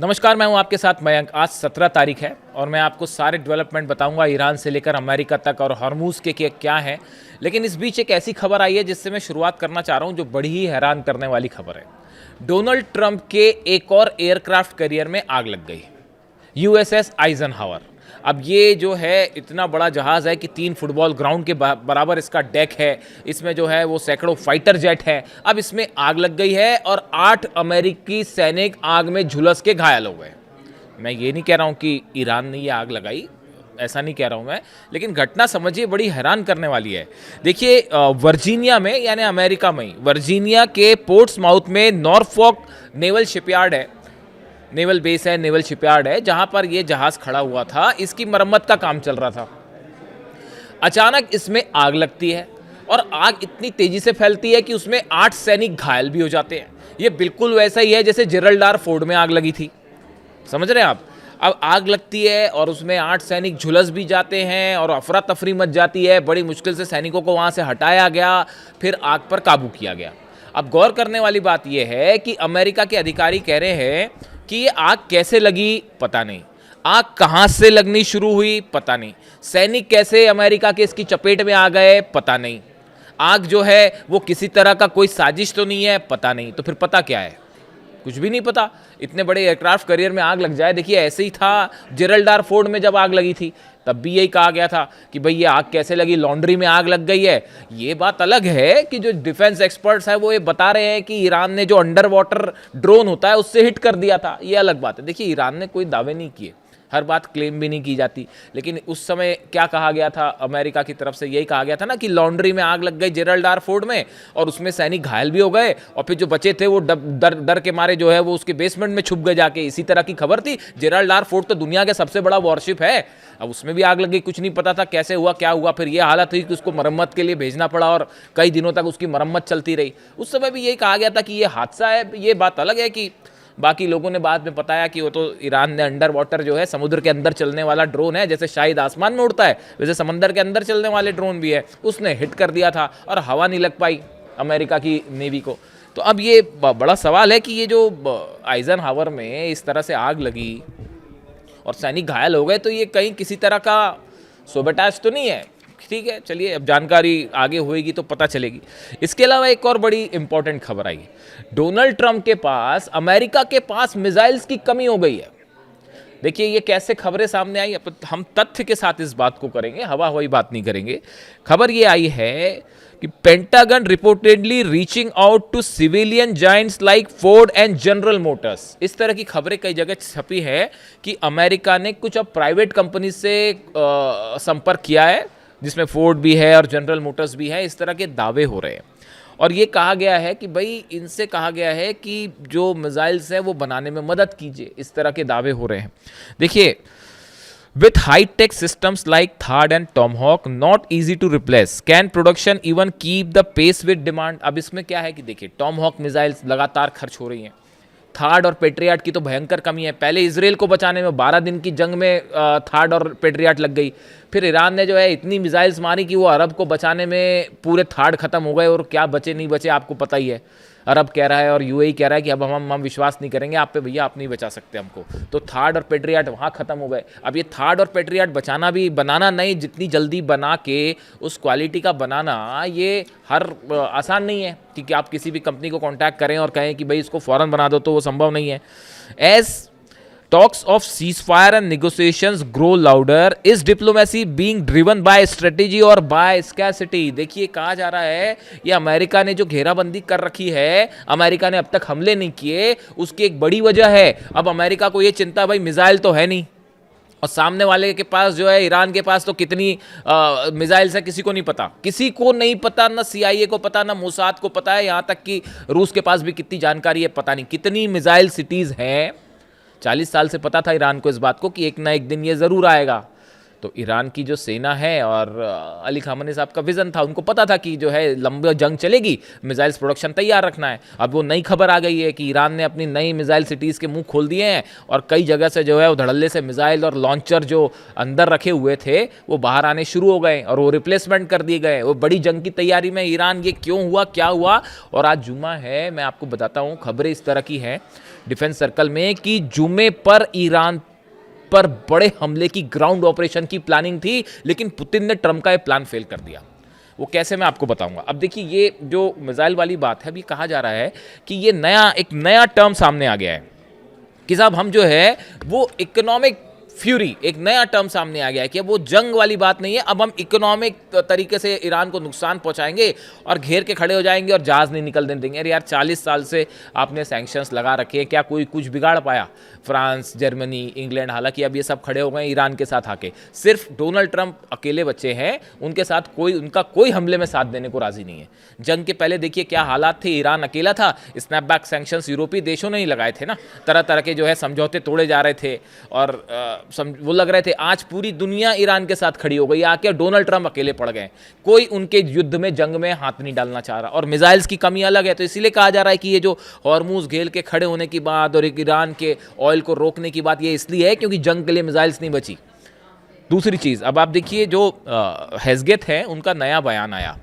नमस्कार, मैं हूं आपके साथ मयंक। आज 17 तारीख है और मैं आपको सारे डेवलपमेंट बताऊंगा ईरान से लेकर अमेरिका तक और हॉर्मूज़ के क्या है। लेकिन इस बीच एक ऐसी खबर आई है जिससे मैं शुरुआत करना चाह रहा हूं जो बड़ी ही हैरान करने वाली खबर है। डोनाल्ड ट्रंप के एक और एयरक्राफ्ट कैरियर में आग लग गई, यूएसएस आइजनहावर। अब ये जो है इतना बड़ा जहाज़ है कि 3 फुटबॉल ग्राउंड के बराबर इसका डेक है। इसमें जो है वो सैकड़ों फाइटर जेट है। अब इसमें आग लग गई है और 8 अमेरिकी सैनिक आग में झुलस के घायल हो गए। मैं ये नहीं कह रहा हूँ कि ईरान ने ये आग लगाई, ऐसा नहीं कह रहा हूँ मैं, लेकिन घटना समझिए बड़ी हैरान करने वाली है। देखिए, वर्जीनिया में यानी अमेरिका में वर्जीनिया के पोर्ट्समाउथ में नॉरफॉक नेवल शिपयार्ड है, नेवल बेस है, नेवल शिपयार्ड है, जहां पर यह जहाज खड़ा हुआ था। इसकी मरम्मत का काम चल रहा था। अचानक इसमें आग लगती है और आग इतनी तेजी से फैलती है कि उसमें 8 सैनिक घायल भी हो जाते हैं। ये बिल्कुल वैसा ही है जैसे जेरल्ड आर फोर्ड में आग लगी थी। समझ रहे हैं आप? अब आग लगती है और उसमें 8 सैनिक झुलस भी जाते हैं और अफरा तफरी मच जाती है। बड़ी मुश्किल से सैनिकों को वहां से हटाया गया, फिर आग पर काबू किया गया। अब गौर करने वाली बात यह है कि अमेरिका के अधिकारी कह रहे हैं कि ये आग कैसे लगी पता नहीं, आग कहां से लगनी शुरू हुई पता नहीं, सैनिक कैसे अमेरिका के इसकी चपेट में आ गए पता नहीं, आग जो है वो किसी तरह का कोई साजिश तो नहीं है पता नहीं। तो फिर पता क्या है? कुछ भी नहीं पता। इतने बड़े एयरक्राफ्ट कैरियर में आग लग जाए। देखिए, ऐसे ही था जेरल्ड आर फोर्ड में जब आग लगी थी, तब भी यही कहा गया था कि भाई ये आग कैसे लगी, लॉन्ड्री में आग लग गई है। ये बात अलग है कि जो डिफेंस एक्सपर्ट्स हैं वो ये बता रहे हैं कि ईरान ने जो अंडर वाटर ड्रोन होता है उससे हिट कर दिया था। ये अलग बात है। देखिए, ईरान ने कोई दावे नहीं किए, हर बात क्लेम भी नहीं की जाती, लेकिन उस समय क्या कहा गया था अमेरिका की तरफ से? यही कहा गया था ना कि लॉन्ड्री में आग लग गई जेरल्ड आर फोर्ड में और उसमें सैनिक घायल भी हो गए और फिर जो बचे थे वो डर के मारे जो है वो उसके बेसमेंट में छुप गए जाके। इसी तरह की खबर थी। जेरल्ड आर फोर्ड तो दुनिया के सबसे बड़ा वॉरशिप है। अब उसमें भी आग लग गई, कुछ नहीं पता था कैसे हुआ क्या हुआ। फिर ये हालत हुई कि उसको मरम्मत के लिए भेजना पड़ा और कई दिनों तक उसकी मरम्मत चलती रही। उस समय भी यही कहा गया था कि ये हादसा है। ये बात अलग है कि बाकी लोगों ने बाद में बताया कि वो तो ईरान ने अंडर वाटर जो है समुद्र के अंदर चलने वाला ड्रोन है, जैसे शायद आसमान में उड़ता है वैसे समंदर के अंदर चलने वाले ड्रोन भी है, उसने हिट कर दिया था और हवा नहीं लग पाई अमेरिका की नेवी को। तो अब ये बड़ा सवाल है कि ये जो आइजनहावर में इस तरह से आग लगी और सैनिक घायल हो गए, तो ये कहीं किसी तरह का सोबेटाज तो नहीं है? ठीक है, चलिए, अब जानकारी आगे होएगी तो पता चलेगी। इसके अलावा एक और बड़ी इंपॉर्टेंट खबर आई। डोनाल्ड ट्रंप के पास, अमेरिका के पास मिसाइल्स की कमी हो गई है। देखिए, ये कैसे खबरें सामने आई, हम तथ्य के साथ इस बात को करेंगे, हवा हवाई बात नहीं करेंगे। खबर ये आई है कि Pentagon reportedly reaching out to civilian giants like Ford and General Motors. इस तरह की खबरें कई जगह छपी है कि अमेरिका ने कुछ अब प्राइवेट कंपनी से संपर्क किया है, जिसमें फोर्ड भी है और जनरल मोटर्स भी है। इस तरह के दावे हो रहे हैं और ये कहा गया है कि भाई इनसे कहा गया है कि जो मिसाइल्स है वो बनाने में मदद कीजिए। इस तरह के दावे हो रहे हैं। देखिए, with high tech systems like THAAD and Tomahawk not easy to replace, can production even keep the pace with demand. अब इसमें क्या है कि देखिए, टॉमहॉक मिसाइल्स लगातार खर्च हो रही हैं, थार्ड और पेट्रियाट की तो भयंकर कमी है। पहले इजराइल को बचाने में 12 दिन की जंग में थार्ड और पेट्रियाट लग गई। फिर ईरान ने जो है इतनी मिसाइल्स मारी कि वो अरब को बचाने में पूरे थार्ड खत्म हो गए और क्या बचे नहीं बचे आपको पता ही है। अरब कह रहा है और यूएई कह रहा है कि अब हम विश्वास नहीं करेंगे आप पे भैया, आप नहीं बचा सकते हमको। तो थार्ड और पेट्रियाट वहाँ ख़त्म हो गए। अब ये थार्ड और पेट्रियाट बचाना भी, बनाना नहीं, जितनी जल्दी बना के उस क्वालिटी का बनाना ये हर आसान नहीं है कि आप किसी भी कंपनी को कांटेक्ट करें और कहें कि भाई इसको फ़ौरन बना दो, तो वो संभव नहीं है। As talks of ceasefire and negotiations grow louder, is diplomacy being driven by strategy or by scarcity? देखिए, कहा जा रहा है ये अमेरिका ने जो घेराबंदी कर रखी है, अमेरिका ने अब तक हमले नहीं किए, उसकी एक बड़ी वजह है। अब अमेरिका को ये चिंता, भाई मिसाइल तो है नहीं और सामने वाले के पास जो है, ईरान के पास तो कितनी मिसाइल्स है किसी को नहीं पता, किसी को नहीं पता, ना सीआईए को पता, ना मोसाद को पता है, यहाँ तक कि रूस के पास भी कितनी जानकारी है पता नहीं। कितनी मिसाइल सिटीज़ हैं, 40 साल से पता था ईरान को इस बात को कि एक ना एक दिन ये ज़रूर आएगा। तो ईरान की जो सेना है और अली खामनी साहब का विज़न था, उनको पता था कि जो है लंबी जंग चलेगी, मिसाइल्स प्रोडक्शन तैयार रखना है। अब वो नई खबर आ गई है कि ईरान ने अपनी नई मिसाइल सिटीज़ के मुंह खोल दिए हैं और कई जगह से जो है वो धड़ल्ले से मिसाइल और लॉन्चर जो अंदर रखे हुए थे वो बाहर आने शुरू हो गए और वो रिप्लेसमेंट कर दिए गए। वो बड़ी जंग की तैयारी में ईरान, ये क्यों हुआ, क्या हुआ? और आज जुमा है, मैं आपको बताता हूँ, खबरें इस तरह की हैं। डिफेंस सर्कल में कि जुमे पर ईरान पर बड़े हमले की ग्राउंड ऑपरेशन की प्लानिंग थी, लेकिन पुतिन ने ट्रंप का यह प्लान फेल कर दिया। वो कैसे, मैं आपको बताऊंगा। अब देखिए, ये जो मिसाइल वाली बात है, अभी कहा जा रहा है कि ये एक नया टर्म सामने आ गया है कि साहब हम जो है वो इकोनॉमिक फ्यूरी, एक नया टर्म सामने आ गया है कि अब वो जंग वाली बात नहीं है, अब हम इकोनॉमिक तरीके से ईरान को नुकसान पहुंचाएंगे और घेर के खड़े हो जाएंगे और जहाज नहीं निकलने देंगे। अरे यार, 40 साल से आपने सैंक्शंस लगा रखे हैं, क्या कोई कुछ बिगाड़ पाया? फ्रांस, जर्मनी, इंग्लैंड, हालांकि अब ये सब खड़े हो गए ईरान के साथ आके। सिर्फ डोनाल्ड ट्रंप अकेले बच्चे हैं, उनके साथ उनका कोई हमले में साथ देने को राजी नहीं है। जंग के पहले देखिए क्या हालात थे, ईरान अकेला था, स्नैपबैक सैंक्शंस यूरोपीय देशों ने ही लगाए थे ना, तरह तरह के जो है समझौते तोड़े जा रहे थे और वो लग रहे थे। आज पूरी दुनिया ईरान के साथ खड़ी हो गई, आके डोनाल्ड ट्रंप अकेले पड़ गए, कोई उनके युद्ध में, जंग में हाथ नहीं डालना चाह रहा। और मिसाइल्स की कमी अलग है, तो इसीलिए कहा जा रहा है कि ये जो हॉर्मूज घेर के खड़े होने की बात और ईरान के ऑयल को रोकने की बात, ये इसलिए है क्योंकि जंग के लिए मिसाइल्स नहीं बची। दूसरी चीज, अब आप देखिए जो हेस्गेथ है, उनका नया बयान आया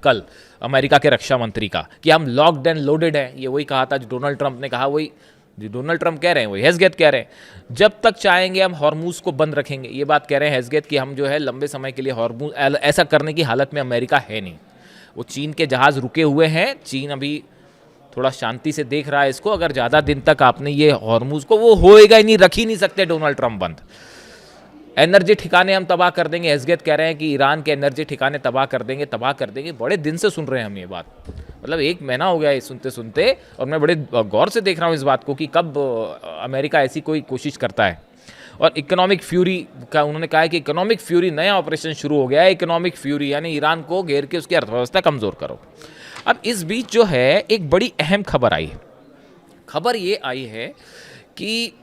कल अमेरिका के रक्षा मंत्री का कि हम लॉक्ड एंड लोडेड हैं। ये वही कहा था जो डोनाल्ड ट्रंप ने कहा, वही जो डोनाल्ड ट्रंप कह रहे हैं वही हेस्गेथ कह रहे हैं। जब तक चाहेंगे हम हॉर्मूज को बंद रखेंगे, ये बात कह रहे हैं हेस्गेथ कि हम जो है लंबे समय के लिए हॉर्मूज, ऐसा करने की हालत में अमेरिका है नहीं। वो चीन के जहाज रुके हुए हैं, चीन अभी थोड़ा शांति से देख रहा है इसको। अगर ज़्यादा दिन तक आपने ये हॉर्मूज को, वो होएगा ही नहीं, रख ही नहीं सकते डोनाल्ड ट्रंप बंद। एनर्जी ठिकाने हम तबाह कर देंगे, हेस्गेथ कह रहे हैं कि ईरान के एनर्जी ठिकाने तबाह कर देंगे, तबाह कर देंगे। बड़े दिन से सुन रहे हैं हम ये बात, मतलब 1 महीना हो गया है सुनते सुनते, और मैं बड़े गौर से देख रहा हूँ इस बात को कि कब अमेरिका ऐसी कोई कोशिश करता है। और इकोनॉमिक फ्यूरी का उन्होंने कहा है कि इकोनॉमिक फ्यूरी, नया ऑपरेशन शुरू हो गया है, इकोनॉमिक फ्यूरी, यानी ईरान को घेर के उसकी अर्थव्यवस्था कमज़ोर करो। अब इस बीच जो है एक बड़ी अहम खबर आई है। खबर ये आई है कि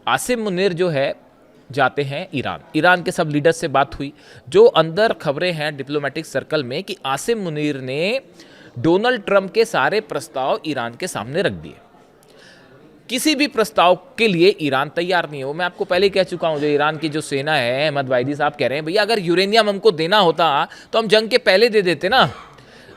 आसिम मुनीर जो है जाते हैं ईरान के सब लीडर्स से बात हुई। जो अंदर खबरें हैं डिप्लोमेटिक सर्कल में कि आसिम मुनीर ने डोनाल्ड ट्रंप के सारे प्रस्ताव ईरान के सामने रख दिए। किसी भी प्रस्ताव के लिए ईरान तैयार नहीं है। वो मैं आपको पहले ही कह चुका हूं, जो ईरान की जो सेना है, अहमद वाइदी साहब कह रहे हैं भैया अगर यूरेनियम हमको देना होता तो हम जंग के पहले दे देते ना।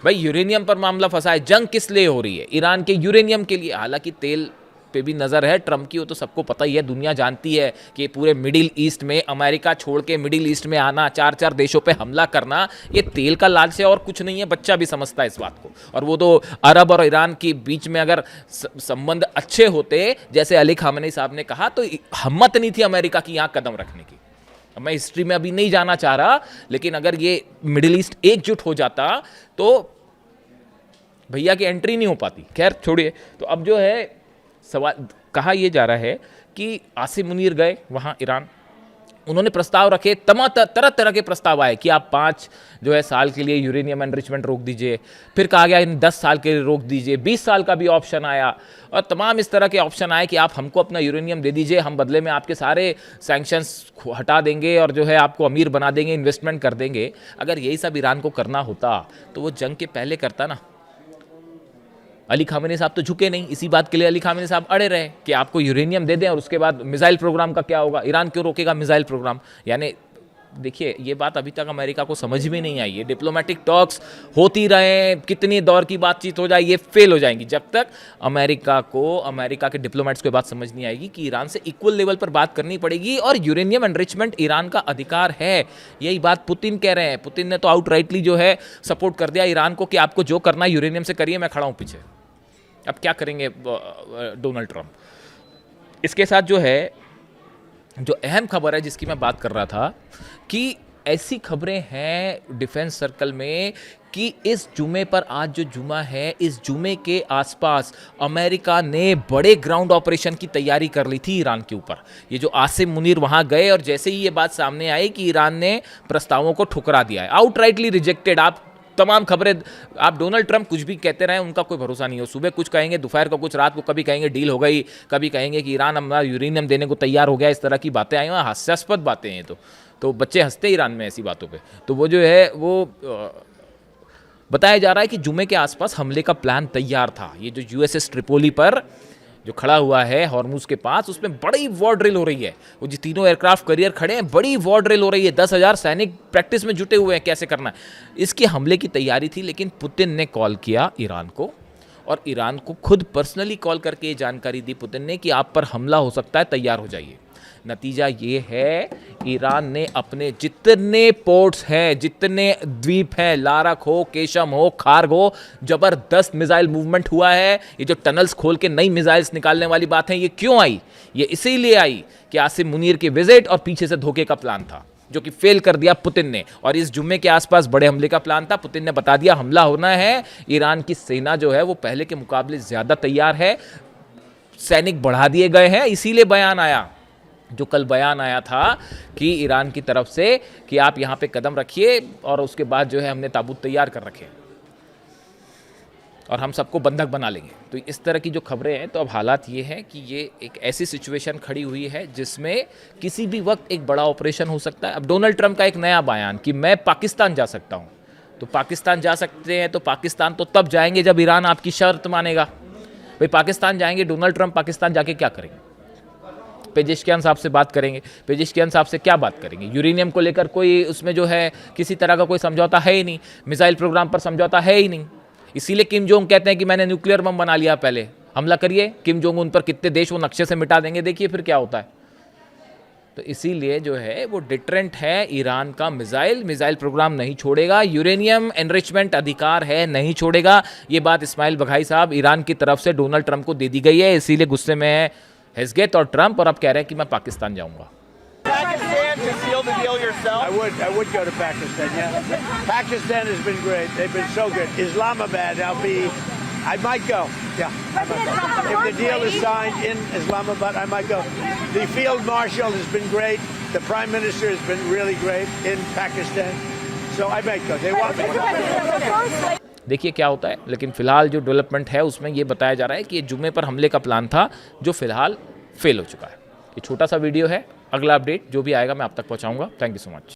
भाई यूरेनियम पर मामला फंसा है, जंग किस लिए हो रही है? ईरान के यूरेनियम के लिए। हालांकि तेल पे भी नज़र है ट्रंप की, वो तो सबको पता ही है, दुनिया जानती है कि पूरे मिडिल ईस्ट में, अमेरिका छोड़ के मिडिल ईस्ट में आना, 4-4 देशों पे हमला करना, ये तेल का लालच है और कुछ नहीं है। बच्चा भी समझता है इस बात को। और वो तो अरब और ईरान के बीच में अगर संबंध अच्छे होते, जैसे अली खामेनी साहब ने कहा, तो हिम्मत नहीं थी अमेरिका की यहाँ कदम रखने की। मैं हिस्ट्री में अभी नहीं जाना चाह रहा, लेकिन अगर ये मिडिल ईस्ट एकजुट हो जाता तो भैया की एंट्री नहीं हो पाती। खैर छोड़िए। तो अब जो है सवाल कहा यह जा रहा है कि आसिम मुनीर गए वहाँ ईरान, उन्होंने प्रस्ताव रखे, तरह तरह के प्रस्ताव आए कि आप 5 जो है साल के लिए यूरेनियम एनरिचमेंट रोक दीजिए, फिर कहा गया इन 10 साल के लिए रोक दीजिए, 20 साल का भी ऑप्शन आया, और तमाम इस तरह के ऑप्शन आए कि आप हमको अपना यूरेनियम दे दीजिए, हम बदले में आपके सारे सैंक्शंस हटा देंगे और जो है आपको अमीर बना देंगे, इन्वेस्टमेंट कर देंगे। अगर यही सब ईरान को करना होता तो वो जंग के पहले करता ना। अली खामेनी साहब तो झुके नहीं, इसी बात के लिए अली खामेनी साहब अड़े रहे कि आपको यूरेनियम दे दें और उसके बाद मिसाइल प्रोग्राम का क्या होगा, ईरान क्यों रोकेगा मिसाइल प्रोग्राम। यानी देखिए ये बात अभी तक अमेरिका को समझ में नहीं आई है। डिप्लोमेटिक टॉक्स होती रहे, कितनी दौर की बातचीत हो जाए, ये फेल हो जाएंगी जब तक अमेरिका के डिप्लोमेट्स को बात समझ नहीं आएगी कि ईरान से इक्वल लेवल पर बात करनी पड़ेगी और यूरेनियम एनरिचमेंट ईरान का अधिकार है। यही बात पुतिन कह रहे हैं। पुतिन ने तो आउटराइटली जो है सपोर्ट कर दिया ईरान को कि आपको जो करना है यूरेनियम से करिए, मैं खड़ा हूँ पीछे। अब क्या करेंगे डोनाल्ड ट्रंप? इसके साथ जो है जो अहम खबर है जिसकी मैं बात कर रहा था कि ऐसी खबरें हैं डिफेंस सर्कल में कि इस जुमे पर, आज जो जुमा है, इस जुमे के आसपास अमेरिका ने बड़े ग्राउंड ऑपरेशन की तैयारी कर ली थी ईरान के ऊपर। ये जो आसिम मुनीर वहां गए और जैसे ही ये बात सामने आई कि ईरान ने प्रस्तावों को ठुकरा दिया है, आउटराइटली रिजेक्टेड। आप तमाम खबरें, आप डोनाल्ड ट्रंप कुछ भी कहते रहे, उनका कोई भरोसा नहीं हो। सुबह कुछ कहेंगे, दोपहर को कुछ, रात को कभी कहेंगे डील हो गई, कभी कहेंगे कि ईरान हमारा यूरेनियम देने को तैयार हो गया। इस तरह की बातें आई हैं, हास्यास्पद बातें हैं। तो बच्चे हंसते ईरान में ऐसी बातों पे। तो वो जो है वो बताया जा रहा है कि जुमे के आसपास हमले का प्लान तैयार था। ये जो यूएसएस ट्रिपोली पर जो खड़ा हुआ है हॉर्मुज के पास, उसमें बड़ी वॉर ड्रिल हो रही है। वो जो 3 एयरक्राफ्ट कैरियर खड़े हैं, बड़ी वॉर ड्रिल हो रही है। 10,000 सैनिक प्रैक्टिस में जुटे हुए हैं कैसे करना है। इसके हमले की तैयारी थी, लेकिन पुतिन ने कॉल किया ईरान को और ईरान को खुद पर्सनली कॉल करके ये जानकारी दी पुतिन ने कि आप पर हमला हो सकता है, तैयार हो जाइए। नतीजा ये है, ईरान ने अपने जितने पोर्ट्स हैं, जितने द्वीप हैं, लारक हो, केशम हो, खार्ग हो, जबरदस्त मिसाइल मूवमेंट हुआ है। ये जो टनल्स खोल के नई मिसाइल्स निकालने वाली बात है, ये क्यों आई? ये इसीलिए आई कि आसिम मुनीर की विजिट और पीछे से धोखे का प्लान था, जो कि फेल कर दिया पुतिन ने। और इस जुम्मे के आसपास बड़े हमले का प्लान था, पुतिन ने बता दिया हमला होना है। ईरान की सेना जो है वो पहले के मुकाबले ज्यादा तैयार है, सैनिक बढ़ा दिए गए हैं। इसीलिए बयान आया, जो कल बयान आया था कि ईरान की तरफ से कि आप यहाँ पे कदम रखिए, और उसके बाद जो है हमने ताबूत तैयार कर रखे और हम सबको बंधक बना लेंगे। तो इस तरह की जो खबरें हैं, तो अब हालात ये हैं कि ये एक ऐसी सिचुएशन खड़ी हुई है जिसमें किसी भी वक्त एक बड़ा ऑपरेशन हो सकता है। अब डोनाल्ड ट्रंप का एक नया बयान कि मैं पाकिस्तान जा सकता हूँ, तो पाकिस्तान जा सकते हैं, तो पाकिस्तान तो तब जाएंगे जब ईरान आपकी शर्त मानेगा। भाई पाकिस्तान जाएंगे, डोनाल्ड ट्रंप पाकिस्तान जाके क्या करेंगे? पेजिशकियान साहब से बात करेंगे। पेजिशकियान साहब से क्या बात करेंगे? यूरेनियम को लेकर कोई उसमें जो है किसी तरह का कोई समझौता है ही नहीं, मिसाइल प्रोग्राम पर समझौता है ही नहीं। इसीलिए किम जोंग कहते हैं कि मैंने न्यूक्लियर बम बना लिया, पहले हमला करिए। किम जोंग उन पर कितने देश वो नक्शे से मिटा देंगे, देखिए फिर क्या होता है। तो इसीलिए जो है वो डिटरेंट है ईरान का मिसाइल प्रोग्राम नहीं छोड़ेगा, यूरेनियम एनरिचमेंट अधिकार है, नहीं छोड़ेगा। ये बात इस्माइल बघाई साहब ईरान की तरफ से डोनाल्ड ट्रंप को दे दी गई है, इसीलिए गुस्से में है हेस्गेत और ट्रंप, और अब कह रहे हैं कि मैं पाकिस्तान जाऊंगा। I would go to Pakistan, yeah. Pakistan has been great. They've been so good. Islamabad, I might go, yeah. I might go. If the deal is signed in Islamabad, I might go. The field marshal has been great. The prime minister has been really great in Pakistan. So I might go. They want me. देखिए क्या होता है, लेकिन फिलहाल जो development है उसमें ये बताया जा रहा है कि ये जुम्मे पर हमले का प्लान था, जो फिलहाल फेल हो चुका है। ये छोटा सा वीडियो है, अगला अपडेट जो भी आएगा मैं आप तक पहुंचाऊंगा। Thank you so much.